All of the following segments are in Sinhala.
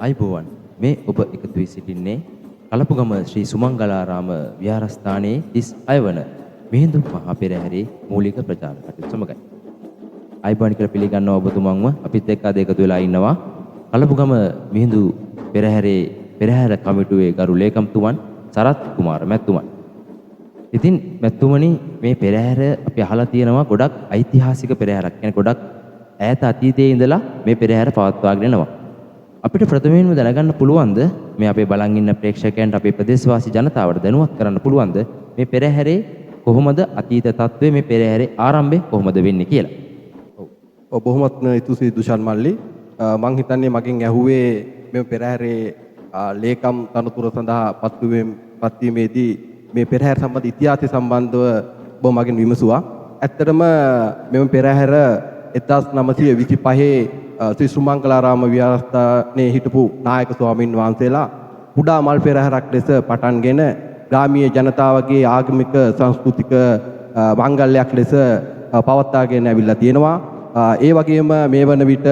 අයිබෝවන් මේ ඔබ එකතු වී සිටින්නේ කලපුගම ශ්‍රී සුමංගලාරාම විහාරස්ථානයේ 36 වන මිහිඳු මහා පෙරහැරේ මූලික ප්‍රචාර කටයුතු සමගයි. අයිබෝවන් කියලා පිළිගන්නවා ඔබතුමන්ව අපිත් එක්ක අද එකතු වෙලා ඉන්නවා කලපුගම මිහිඳු පෙරහැරේ පෙරහැර කමිටුවේ ගරු ලේකම්තුමන් සරත් කුමාර මැතිතුමන්. ඉතින් මැතිතුමනි මේ පෙරහැර අපි අහලා තියෙනවා ගොඩක් ඓතිහාසික පෙරහැරක්. කියන්නේ ගොඩක් ඈත අතීතයේ ඉඳලා මේ පෙරහැර පවත්වාගෙන යනවා. අපිට ප්‍රථමයෙන්ම දැනගන්න පුළුවන්ද මේ අපේ බලන් ඉන්න ප්‍රේක්ෂකයන්ට අපේ ප්‍රදේශවාසී ජනතාවට දැනුවත් කරන්න පුළුවන්ද මේ පෙරහැරේ කොහොමද අතීත තත්ත්වයේ මේ පෙරහැරේ ආරම්භය කොහොමද වෙන්නේ කියලා? ඔව් බොහොමත්ම ඉතුසි දුෂාන් මල්ලි මං හිතන්නේ මගෙන් ඇහුවේ මේ පෙරහැරේ ලේකම් තනතුර සඳහා පත්වීමේදී මේ පෙරහැර සම්බන්ධ ඉතිහාසය සම්බන්ධව ඔබ මගෙන් විමසුවා. ඇත්තටම මෙම පෙරහැර 1925 ශ්‍රී සුමංගලාරාම විහාරස්ථානයේ හිටපු නායක ස්වාමින් වහන්සේලා කුඩා මල් පෙරහැරක් ලෙස පටන්ගෙන ග්‍රාමීය ජනතාවගේ ආගමික සංස්කෘතික මංගල්‍යයක් ලෙස පවත්වාගෙන ඇවිල්ලා තියෙනවා. ඒ වගේම මේ වන විට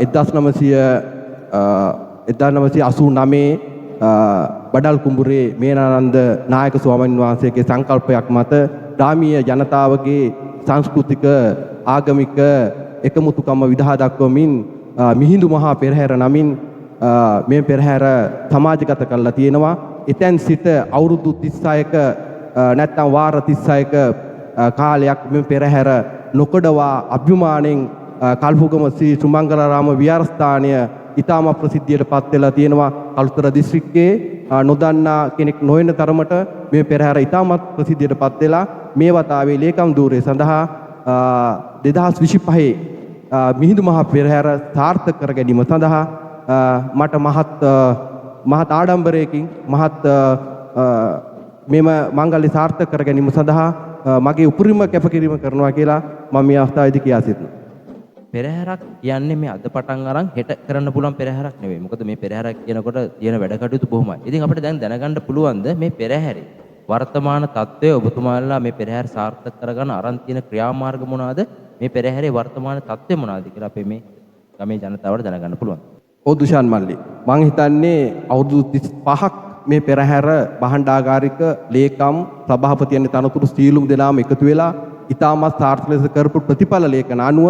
1989 බඩල් කුඹුරේ මේනානන්ද නායක ස්වාමීන් වහන්සේගේ සංකල්පයක් මත ග්‍රාමීය ජනතාවගේ සංස්කෘතික ආගමික එකමුතුකම විදහා දක්වමින් මිහිඳු මහා පෙරහැර නමින් මේ පෙරහැර සමාජගත කරලා තියෙනවා. එතෙන් සිට අවුරුදු 36ක නැත්නම් වාර 36ක කාලයක් මේ පෙරහැර නොකඩවා අභිමාණයෙන් කල්පුගම ශ්‍රී සුමංගලාරාම විහාරස්ථානය ඉතාම ප්‍රසිද්ධියට පත් වෙලා තියෙනවා. කළුතර දිස්ත්‍රික්කයේ නොදන්නා කෙනෙක් නොවන තරමට මේ පෙරහැර ඉතාමත් ප්‍රසිද්ධියට පත් වෙලා මේ වතාවේ ලේකම් ධූරය සඳහා 2025 මිහිඳු මහා පෙරහැර සාර්ථක කර ගැනීම සඳහා මට මහත් ආඩම්බරයකින් මෙම මංගල්‍ය සාර්ථක කර ගැනීම සඳහා මගේ උපරිම කැපකිරීම කරනවා කියලා මම මේ අවස්ථාවේදී කියා සිටිනවා. පෙරහැරක් කියන්නේ මේ අද පටන් අරන් හෙට කරන්න පුළුවන් පෙරහැරක් නෙවෙයි. මොකද මේ පෙරහැරක් කියනකොට තියෙන වැඩ කටයුතු බොහොමයි. ඉතින් අපිට දැන් දැනගන්න පුළුවන්ද මේ පෙරහැරේ වර්තමාන තත්ත්වය ඔබතුමාලා මේ පෙරහැර සාර්ථක කරගන්න අරන් තියෙන ක්‍රියාමාර්ග මොනවාද? මේ පෙරහැරේ වර්තමාන තත්ත්වය මොනවාද කියලා අපේ මේ ගමේ ජනතාවට දැනගන්න පුළුවන්. ඔව් දුෂාන් මල්ලි මං හිතන්නේ අවුරුදු 35ක් මේ පෙරහැර භාණ්ඩාගාරික ලේකම් සභාපති යන තනතුරු සීලුම් දෙනාම එකතු වෙලා ඉතාමත් සාර්ථක ලෙස කරපු ප්‍රතිඵල ලේඛන අනුව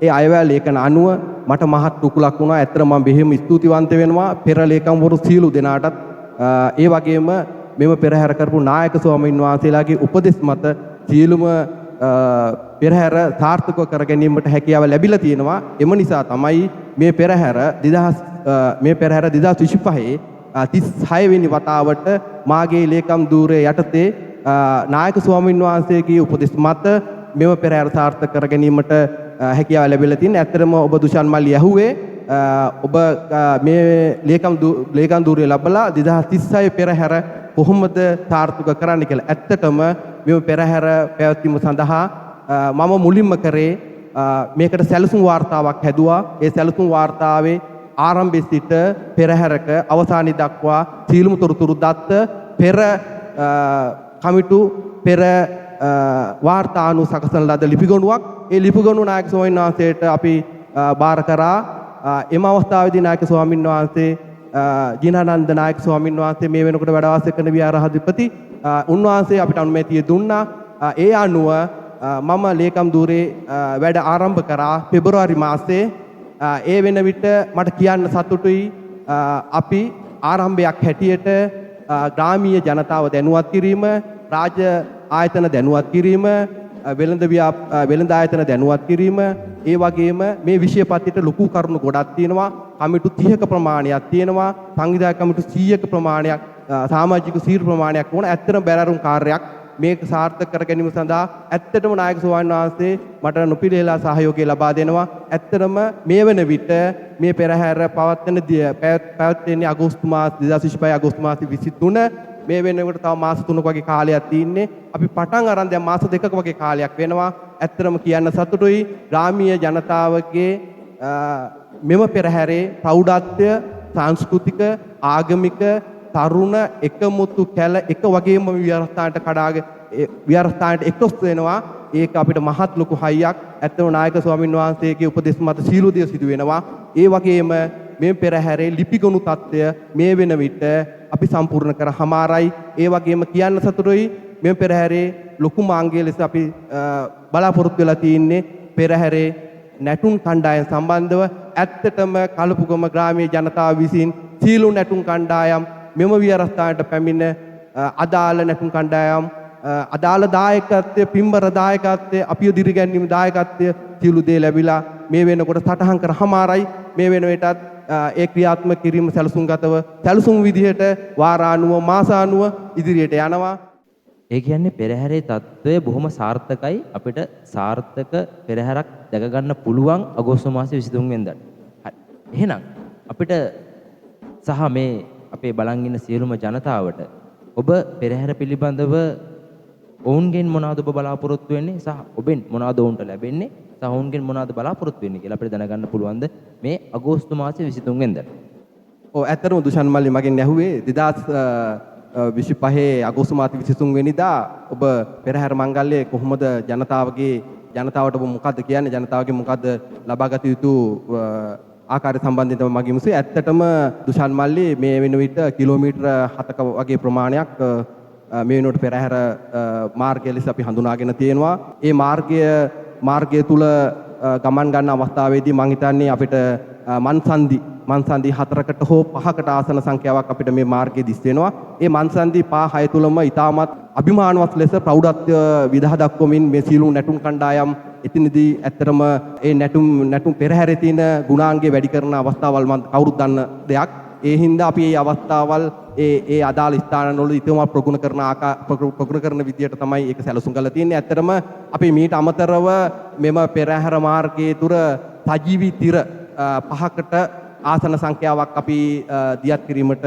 ඒ අයවැය ලේඛන අනුව මට මහත් රුකුලක් වුණා. ඇත්තට මම බෙහෙම ස්තුතිවන්ත වෙනවා පෙර ලේකම්වරු සීලු දෙනාටත්. ඒ වගේම මෙම පෙරහැර කරපු නායක ස්වාමීන් වහන්සේලාගේ උපදෙස් මත සීලුම පෙරහැර සාර්ථකව කර ගැනීමට හැකියාව ලැබිලා තියෙනවා. එම නිසා තමයි මේ පෙරහැර 2025 36 වෙනි වතාවට මාගේ ලේකම් ධූරයේ යටතේ නායක ස්වාමීන් වහන්සේගේ උපදෙස් මත මෙම පෙරහැර සාර්ථක කර ගැනීමට හැකියාව ලැබිලා තියෙනවා. ඇත්තටම ඔබ දුෂාන් මල්ලි ඇහුවේ ඔබ මේ ලේකම් ධූරය ලැබලා 2036 පෙරහැර කොහොමද සාර්ථක කරන්න කියලා. ඇත්තටම මේ පෙරහැර පැවැත්වීම සඳහා මම මුලින්ම කරේ මේකට සැලසුම් වාර්තාවක් හැදුවා. ඒ සැලසුම් වාර්තාවේ ආරම්භයේ සිට පෙරහැරක අවසානයේ දක්වා සීලමු තොරතුරු දත්ත පෙර කමිටු පෙර වාර්තානු සකසන ලද ලිපිගොනුවක්. ඒ ලිපිගොනුව නායක ස්වාමීන් වහන්සේට අපි බාර කරා. එම අවස්ථාවේදී නායක ස්වාමීන් වහන්සේ ජිනානන්ද නායක ස්වාමීන් වහන්සේ මේ වෙනකොට වැඩ වාසය කරන විහාරාධිපති උන්වහන්සේ අපිට අනුමැතිය දුන්නා. ඒ අනුව මම ලේකම් ධූරේ වැඩ ආරම්භ කරා පෙබරවාරි මාසයේ. ඒ වෙන විට මට කියන්න සතුටුයි අපි ආරම්භයක් හැටියට ග්‍රාමීය ජනතාව දැනුවත් කිරීම, රාජ්‍ය ආයතන දැනුවත් කිරීම, වෙළඳ ආයතන දැනුවත් කිරීම, ඒ වගේම මේ විෂයපත්‍යට ලොකු කරුණු ගොඩක් තියෙනවා. කමිටු 30ක ප්‍රමාණයක් තියෙනවා. සංවිධායක කමිටු 100ක ප්‍රමාණයක්, සමාජික සීරු ප්‍රමාණයක් වුණ ඇත්තටම බැරරුම් කාර්යයක් මේක සාර්ථක කර ගැනීම සඳහා ඇත්තටම නායක ස්වාමීන් වහන්සේ මට නොපිළිහෙලා සහයෝගය ලබා දෙනවා. ඇත්තටම මේ වන විට මේ පෙරහැර පැවැත්වෙන්නේ අගෝස්තු මාස 2025 අගෝස්තු මාස 23 මේ වෙනකොට තව මාස 3ක වගේ කාලයක් තියෙන්නේ. අපි පටන් අරන් දැන් මාස 2ක වගේ කාලයක් වෙනවා. ඇත්තටම කියන්න සතුටුයි ග්‍රාමීය ජනතාවගේ මෙම පෙරහැරේ ප්‍රෞಢත්වය, සංස්කෘතික, ආගමික තරුණ එකමුතු කැල එක වගේම විහාරස්ථානට එක්රොස් වෙනවා. ඒක අපිට මහත් ලොකු හයියක්. ඇත්තම නායක ස්වාමීන් වහන්සේගේ උපදෙස් මත සීලු දිය සිදු වෙනවා. ඒ වගේම මේ පෙරහැරේ ලිපිගොනු තත්ත්වය මේ වෙන විට අපි සම්පූර්ණ කර හමාරයි. ඒ වගේම කියන්න සතුටුයි මේ පෙරහැරේ ලොකු මාංගය ලෙස අපි බලාපොරොත්තු වෙලා තියෙන්නේ පෙරහැරේ නැටුම් කණ්ඩායම් සම්බන්ධව. ඇත්තටම කලපුගම ග්‍රාමීය ජනතාව විසින් සීලු නැටුම් කණ්ඩායම් මෙම විහාරස්ථානයට පැමිණ අදාළ නැටුම් කණ්ඩායම් අදාළ දායකත්වය පින්බර දායකත්වය අපිව දිරිගැන්වීම දායකත්වය සියලු දේ ලැබිලා මේ වෙනකොට සටහන් කර හමාරයි. මේ වෙන විටත් ඒ ක්‍රියාත්මක කිරීම සැලසුම්ගතව සැලසුම් විදිහට වාරානුව මාසානුව ඉදිරියට යනවා. ඒ කියන්නේ පෙරහැරේ තත්ත්වය බොහොම සාර්ථකයි. අපිට සාර්ථක පෙරහැරක් දැක ගන්න පුළුවන් අගෝස්තු මාසේ 23 වෙනිදාට. හරි. එහෙනම් අපිට සහ මේ අපේ බලන් ඉන්න සියලුම ජනතාවට ඔබ පෙරහැර පිළිබඳව ඔවුන්ගෙන් මොනවද ඔබ බලාපොරොත්තු වෙන්නේ සහ ඔබෙන් මොනවද ඔවුන්ට ලැබෙන්නේ සහ ඔවුන්ගෙන් මොනවද බලාපොරොත්තු වෙන්නේ කියලා අපිට දැනගන්න පුළුවන්ද මේ අගෝස්තු මාසේ 23 වෙනිදාට. ඔව් ඇත්තටම දුෂාන් මල්ලි මගෙන් ඇහුවේ 2025 අගෝස්තු මාසේ 23 වෙනිදා ඔබ පෙරහැර මංගල්‍යයේ කොහොමද ජනතාවට ඔබ මොකද්ද කියන්නේ ජනතාවගේ මොකද්ද ලබාගත යුතු ආකාරය සම්බන්ධයෙන් තමයි මගේ මුසේ. ඇත්තටම දුෂාන් මල්ලි මේ වෙන විට කිලෝමීටර 7ක වගේ ප්‍රමාණයක් මේ වෙනුවට පෙරහැර මාර්ගය ලෙස අපි හඳුනාගෙන තියෙනවා. ඒ මාර්ගය තුල ගමන් ගන්න අවස්ථාවේදී මම හිතන්නේ අපිට මන්සන්දි 4කට හෝ 5කට ආසන සංඛ්‍යාවක් අපිට මේ මාර්ගයේ දිස් වෙනවා. ඒ මන්සන්දි 5-6 තුලම ඉතාමත් අභිමානවත් ලෙස ප්‍රෞಢත්වය විදහා දක්වමින් මේ සීලු නැටුම් කණ්ඩායම් එතනදී ඇත්තටම ඒ නැටුම් පෙරහැරේ තියෙන ගුණාංගය වැඩි කරන අවස්ථාවල් මම කවුරුත් දන්න දෙයක්. ඒ හින්දා අපි මේ අවස්ථාවල් ඒ අදාළ ස්ථානවල ඉතම ප්‍රගුණ කරන විදියට තමයි ඒක සැලසුම් කරලා තියෙන්නේ. ඇත්තටම අපි මීට අමතරව මෙම පෙරහැර මාර්ගයේ තුර සජීවී තිර 5කට ආසන සංඛ්‍යාවක් අපි දියත් කිරීමට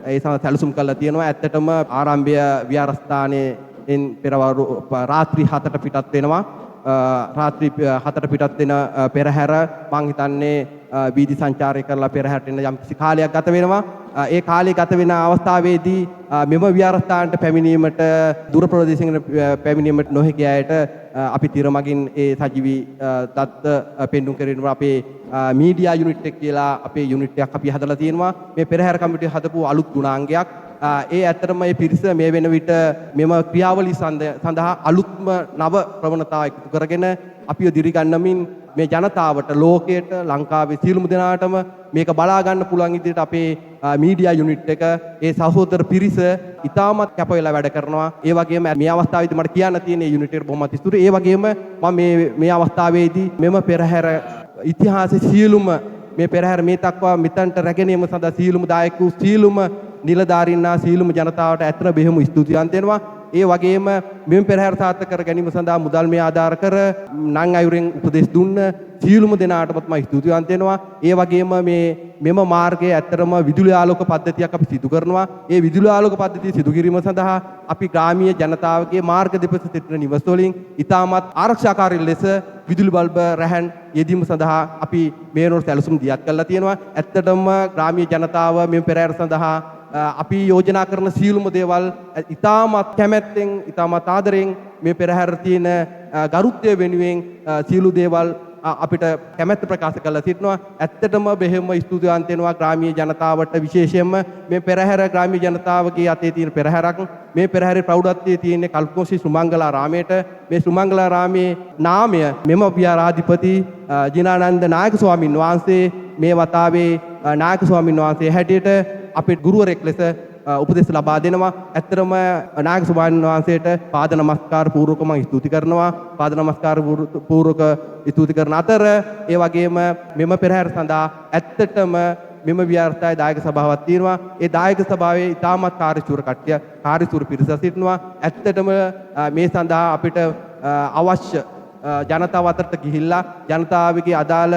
ඒ සැලසුම් කරලා තියෙනවා. ඇත්තටම ආරම්භය විහාරස්ථානයෙන් පෙරවරු රාත්‍රී 7ට පිටත් වෙනවා. රාත්‍රී 7ට පිටත් වෙන පෙරහැර මං හිතන්නේ වීදි සංචාරය කරලා පෙරහැරට එන යම්කිසි කාලයක් ගත වෙනවා. ඒ කාලය ගත වෙන අවස්ථාවේදී මෙම විහාරස්ථානට පැමිණීමට දුර ප්‍රදේශයකට පැමිණීමට නොහැකි අයට අපි තිර මගින් ඒ සජීවී දත්ත පෙන්නුම් කරගෙන අපේ මීඩියා යුනිට් එක කියලා අපේ යුනිට් එකක් අපි හදලා තියෙනවා. මේ පෙරහැර කමිටුව හදපු අලුත් ගුණාංගයක්. ඒ ඇත්තටම මේ පිරිස මේ වෙන විට මෙම ක්‍රියාවලිය සඳහා අලුත්ම නව ප්‍රවණතා එකතු කරගෙන අපිව දිරිගන්නමින් මේ ජනතාවට ලෝකයට ලංකාවේ සියලුම දෙනාටම මේක බලා ගන්න පුළුවන් විදිහට අපේ මීඩියා යුනිට් එක ඒ සහෝදර පිරිස ඉතාමත් කැප වෙලා වැඩ කරනවා. ඒ වගේම මේ අවස්ථාවේදී මට කියන්න තියෙන යුනිට් එකට බොහොමත් ස්තුතියි. ඒ වගේම මම මේ අවස්ථාවේදී මෙම පෙරහැර ඉතිහාසයේ සියලුම මේ පෙරහැර මේ තක්වා මෙතනට රැගෙනීම සඳහා සියලුම දායකයෝ සියලුම නිලධාරීන්නා සියලුම ජනතාවට ඇත්තට බෙහෙම ස්තුතිවන්ත වෙනවා. ඒ වගේම මෙම පෙරහැර සාර්ථක කර ගැනීම සඳහා මුදල් මේ ආධාර කර නම් අයුරින් උපදෙස් දුන්න සියලුම දෙනාටමත් මම ස්තුතිවන්ත වෙනවා. ඒ වගේම මෙම මාර්ගයේ ඇත්තටම විදුලි ආලෝක පද්ධතියක් අපි සිදු කරනවා. ඒ විදුලි ආලෝක පද්ධතිය සිදු කිරීම සඳහා අපි ග්‍රාමීය ජනතාවගේ මාර්ග දෙපස සිටින නිවස් වලින් ඉතාමත් ආරක්ෂාකාරී ලෙස විදුලි බල්බ රැහැන් යෙදීම සඳහා අපි මේ වෙනකොට සැලසුම් දියත් කරලා තියෙනවා. ඇත්තටම ග්‍රාමීය ජනතාව මේ පෙරහැර සඳහා අපි යෝජනා කරන සියලුම දේවල් ඉතාමත් කැමැත්තෙන් ඉතාමත් ආදරෙන් මේ පෙරහැර තියෙන ගරුත්වය වෙනුවෙන් සියලු දේවල් අපිට කැමැත්ත ප්‍රකාශ කරලා සිටිනවා. ඇත්තටම බෙහෙම ස්තුතිවන්ත වෙනවා ග්‍රාමීය ජනතාවට. විශේෂයෙන්ම මේ පෙරහැර ග්‍රාමීය ජනතාවගේ අතේ තියෙන පෙරහැරක්. මේ පෙරහැරේ ප්‍රෞಢත්වයේ තියෙන කල්පෝසි සුමංගලාරාමයට මේ සුමංගලාරාමයේ නාමය මෙම විහාරාධිපති ජිනානන්ද නායක ස්වාමින් වහන්සේ මේ වතාවේ නායක ස්වාමින් වහන්සේ හැටියට අපේ ගුරුවරයෙක් ලෙස උපදෙස් ලබා දෙනවා. ඇත්තටම නායක ස්වාමීන් වහන්සේට පාද නමස්කාර පූර්වක මම ස්තුති කරනවා. පාද නමස්කාර පූර්වක ස්තුති කරන අතර ඒ වගේම මෙම පෙරහැර සඳහා ඇත්තටම මෙම විහාරස්ථානයේ දායක සභාවක් තියෙනවා. ඒ දායක සභාවේ ඉතාමත් කාර්යශූර පිරිස සිටිනවා. ඇත්තටම මේ සඳහා අපිට අවශ්‍ය ජනතාව අතරට ගිහිල්ලා ජනතාවගේ අදාළ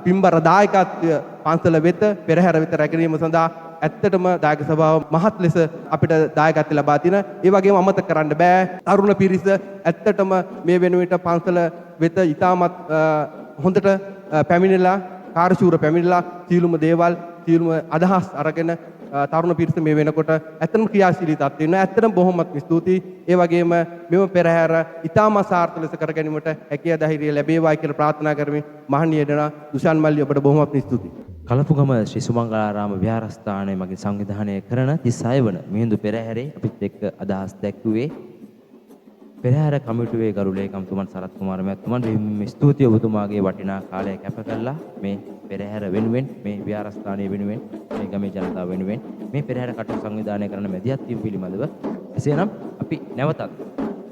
පින්බර දායකත්වය පන්සල වෙත පෙරහැර වෙත රැගෙන සඳහා ඇත්තටම දායක සභාව මහත් ලෙස අපිට දායකත්වය ලබා තින. ඒ වගේම අමතක කරන්න බෑ තරුණ පිරිස ඇත්තටම මේ වෙනුවට පන්සල වෙත ඉතාමත් හොඳට පැමිණිලා කාර්යශූර පැමිණිලා සියලුම දේවල් සියලුම අදහස් අරගෙන තරුණ පිරිස මේ වෙනකොට ඇත්තම ක්‍රියාශීලී තත්ත්වෙ වෙනවා. ඇත්තටම බොහොමත් ස්තුතියි. ඒ වගේම මෙම පෙරහැර ඉතාම සාර්ථක ලෙස කර ගැනීමට හැකියාව ධෛර්යය ලැබේවායි කියලා ප්‍රාර්ථනා කරමින් මහණියදෙනා දුෂාන් මල්ලි ඔබට බොහොමත් ස්තුතියි. කලපුගම ශ්‍රී සුමංගලාරාම විහාරස්ථානයේ මගින් සංවිධානය කරන 36 වන මිහිඳු පෙරහැරේ අපිත් එක්ක අදහස් දැක්වුවේ පෙරහැර කමිටුවේ ගරු ලේකම්තුමන් සරත් කුමාර මහත්මයාට බෙහෙවින්ම ස්තුතියි ඔබතුමාගේ වටිනා කාලය කැප කළා මේ පෙරහැර වෙනුවෙන් මේ විහාරස්ථානය වෙනුවෙන් මේ ගමේ ජනතාව වෙනුවෙන් මේ පෙරහැර කටයුතු සංවිධානය කරන මැදිහත් වීම පිළිබඳව එසේනම් අපි නැවතත්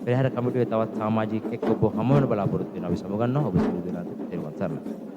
පෙරහැර කමිටුවේ තවත් සමාජිකයෙක් ඔබ හමු වෙන බලාපොරොත්තු වෙනවා අපි සමගන්නවා ඔබ සියලු දෙනාට තෙරුවන් සරණයි